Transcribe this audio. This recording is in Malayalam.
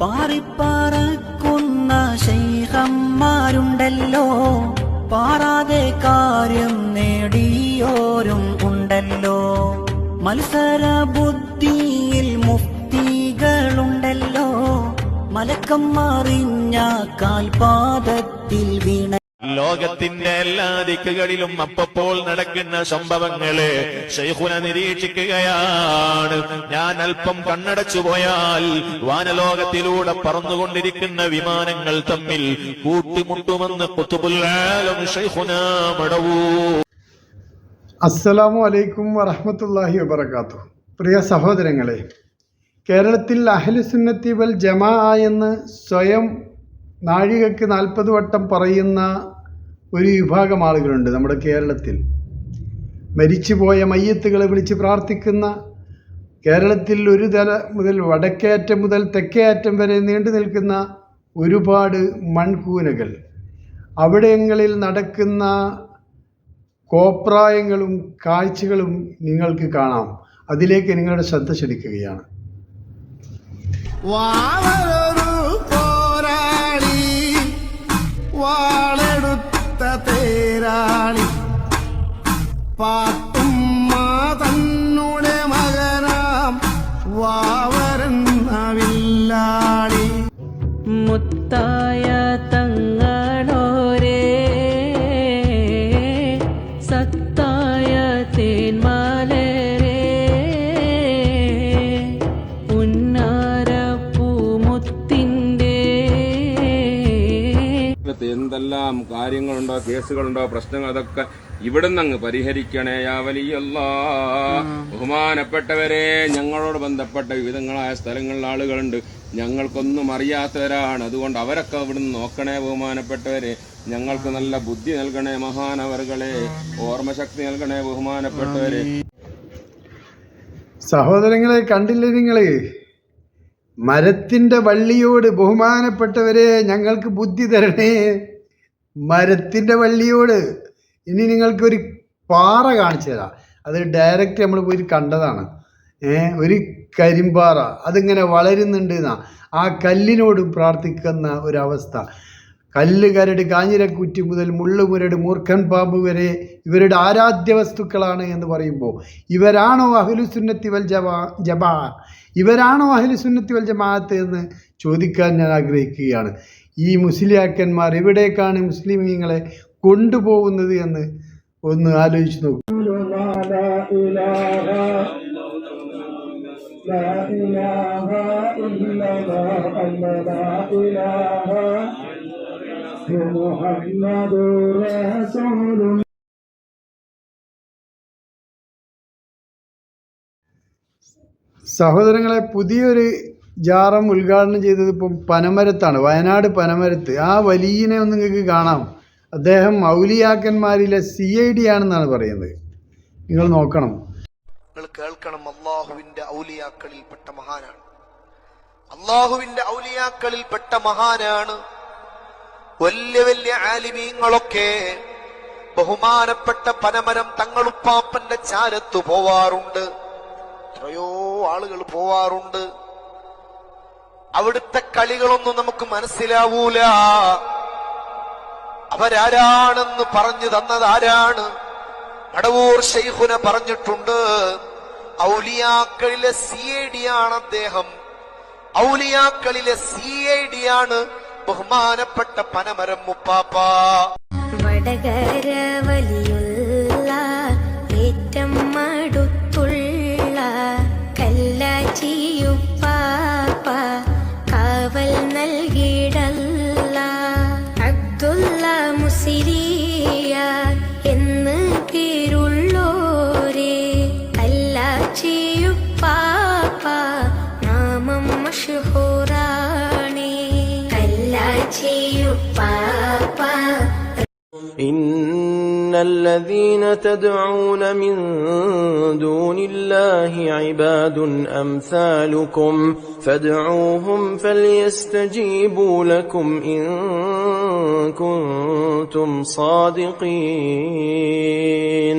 പാറിപ്പറക്കുന്ന ശൈഖന്മാരുണ്ടല്ലോ, പാറാതെ കാര്യം നേടിയോരും ഉണ്ടല്ലോ. മത്സര ബുദ്ധിയിൽ മുഫ്തികളുണ്ടല്ലോ, മലക്കം മറിഞ്ഞ കാൽപാദത്തിൽ വീണ. ലോകത്തിന്റെ എല്ലാ ദിക്കുകളിലും അപ്പപ്പോൾ നടക്കുന്ന സംഭവങ്ങളെ ശൈഖുന നിരീക്ഷിക്കുകയാണ്. ഞാൻ അല്പം കണ്ണടച്ചു പോയാൽ വാനലോകത്തിലൂടെ പറന്നുകൊണ്ടിരിക്കുന്ന വിമാനങ്ങൾ തമ്മിൽ കൂട്ടിമുട്ടുമെന്ന് ഖുതുബുൽ ആലം ശൈഖുന മടവൂർ. അസ്സലാമു അലൈക്കും വറഹ്മത്തുള്ളാഹി വബറകാതുഹു. പ്രിയ സഹോദരങ്ങളെ, കേരളത്തിൽ അഹ്ലുസുന്നത്തി വൽ ജമാഅ എന്ന് സ്വയം നാഴികയ്ക്ക് 40 വട്ടം പറയുന്ന ഒരു വിഭാഗം ആളുകളുണ്ട് നമ്മുടെ കേരളത്തിൽ. മരിച്ചുപോയ മയ്യത്തുകളെ വിളിച്ച് പ്രാർത്ഥിക്കുന്ന, കേരളത്തിൽ ഒരു തല മുതൽ വടക്കേയറ്റം മുതൽ തെക്കേയറ്റം വരെ നീണ്ടു നിൽക്കുന്ന ഒരുപാട് മൺകൂനകൾ, അവിടങ്ങളിൽ നടക്കുന്ന കോപ്രായങ്ങളും കാഴ്ചകളും നിങ്ങൾക്ക് കാണാം. അതിലേക്ക് നിങ്ങളുടെ ശ്രദ്ധ ക്ഷണിക്കുകയാണ്. വാളെടുത്ത തേരാളി പാട്ടുമ്മ തന്നുടെ മകനാം വാവരെന്ന വില്ലാളി. മുത്തായ തങ്ങളോരേ സത്തായ തേന്മാലരേ എന്തെല്ലാം കാര്യങ്ങളുണ്ടോ, കേസുകളുണ്ടോ, പ്രശ്നങ്ങൾ, അതൊക്കെ ഇവിടുന്ന് അങ്ങ് പരിഹരിക്കണേ യാ വലിയല്ലാ. ബഹുമാനപ്പെട്ടവരെ, ഞങ്ങളോട് ബന്ധപ്പെട്ട വിവിധങ്ങളായ സ്ഥലങ്ങളിൽ ആളുകളുണ്ട്, ഞങ്ങൾക്കൊന്നും അറിയാത്തവരാണ്. അതുകൊണ്ട് അവരൊക്കെ ഇവിടുന്ന് നോക്കണേ ബഹുമാനപ്പെട്ടവരെ. ഞങ്ങൾക്ക് നല്ല ബുദ്ധി നൽകണേ മഹാനവറുകളെ, ഓർമ്മശക്തി നൽകണേ ബഹുമാനപ്പെട്ടവരെ. സഹോദരങ്ങളെ, കണ്ടില്ലേ നിങ്ങള്? മരത്തിൻ്റെ വള്ളിയോട് ബഹുമാനപ്പെട്ടവരെ ഞങ്ങൾക്ക് ബുദ്ധി തരണേ. മരത്തിൻ്റെ വള്ളിയോട്. ഇനി നിങ്ങൾക്കൊരു പാറ കാണിച്ചു തരാം. അത് ഡയറക്റ്റ് നമ്മൾ പോയി കണ്ടതാണ്. ഒരു കരിമ്പാറ അതിങ്ങനെ വളരുന്നുണ്ട് എന്നാ. ആ കല്ലിനോടും പ്രാർത്ഥിക്കുന്ന ഒരവസ്ഥ. കല്ല്, കരട്, കാഞ്ഞിരക്കുറ്റി മുതൽ മുള്ളുമുരട്, മൂർഖൻ പാമ്പ് വരെ ഇവരുടെ ആരാധ്യ വസ്തുക്കളാണ് എന്ന് പറയുമ്പോൾ ഇവരാണോ അഹ്ലുസുന്നത്തി വൽ ജമാഅ? ഇവരാണോ അഹ്ലുസുന്നത്തി വൽ ജമാഅത്ത് എന്ന് ചോദിക്കാൻ ഞാൻ ആഗ്രഹിക്കുകയാണ്. ഈ മുസ്ലിയാക്കന്മാർ എവിടേക്കാണ് മുസ്ലിമീങ്ങളെ കൊണ്ടുപോകുന്നത് എന്ന് ഒന്ന് ആലോചിച്ച് നോക്കൂ. സഹോദരങ്ങളെ, പുതിയൊരു ജാറം ഉദ്ഘാടനം ചെയ്തത് ഇപ്പം പനമരത്താണ്, വയനാട് പനമരത്ത്. ആ വലിയനെ ഒന്ന് നിങ്ങൾക്ക് കാണാം. അദ്ദേഹം ഔലിയാക്കന്മാരിലെ CID ആണെന്നാണ് പറയുന്നത്. നിങ്ങൾ നോക്കണം, നിങ്ങൾ കേൾക്കണം. അള്ളാഹുവിന്റെ ഔലിയാക്കളിൽപ്പെട്ട മഹാനാണ്. അള്ളാഹുവിന്റെ ഔലിയാക്കളിൽപ്പെട്ട മഹാനാണ്. വലിയ വലിയ ആലിമീങ്ങളൊക്കെ ബഹുമാനപ്പെട്ട പനമരം തങ്ങളുപ്പാപ്പന്റെ ചാരത്ത് പോവാറുണ്ട്. എത്രയോ ആളുകൾ പോവാറുണ്ട്. അവിടുത്തെ കളികളൊന്നും നമുക്ക് മനസ്സിലാവൂല. അവരാരാണെന്ന് പറഞ്ഞു തന്നത് ആരാണ്? മടവൂർ ശൈഖുന പറഞ്ഞിട്ടുണ്ട്, ഔലിയാക്കളിലെ CID ആണ് അദ്ദേഹം. ഔലിയാക്കളിലെ CID ആണ് ബഹുമാനപ്പെട്ട പനമരം മുപ്പാപ്പ. വടകര വലിയുള്ള ഏറ്റം മടുത്തുള്ള കല്ലാച്ചിയുപ്പാപ്പ കാവൽ നൽകിടല്ല. അബ്ദുള്ള മുസിരിയ എന്ന് പേരുള്ളോരേ കല്ലാച്ചിയുപ്പാപ്പ നാമം മഷ്ഹൂറാണേ. കല്ലാച്ചിയുപ്പാപ്പ. إن الذين تدعون من دون الله عباد أمثالكم فادعوهم فليستجيبوا لكم إن كنتم صادقين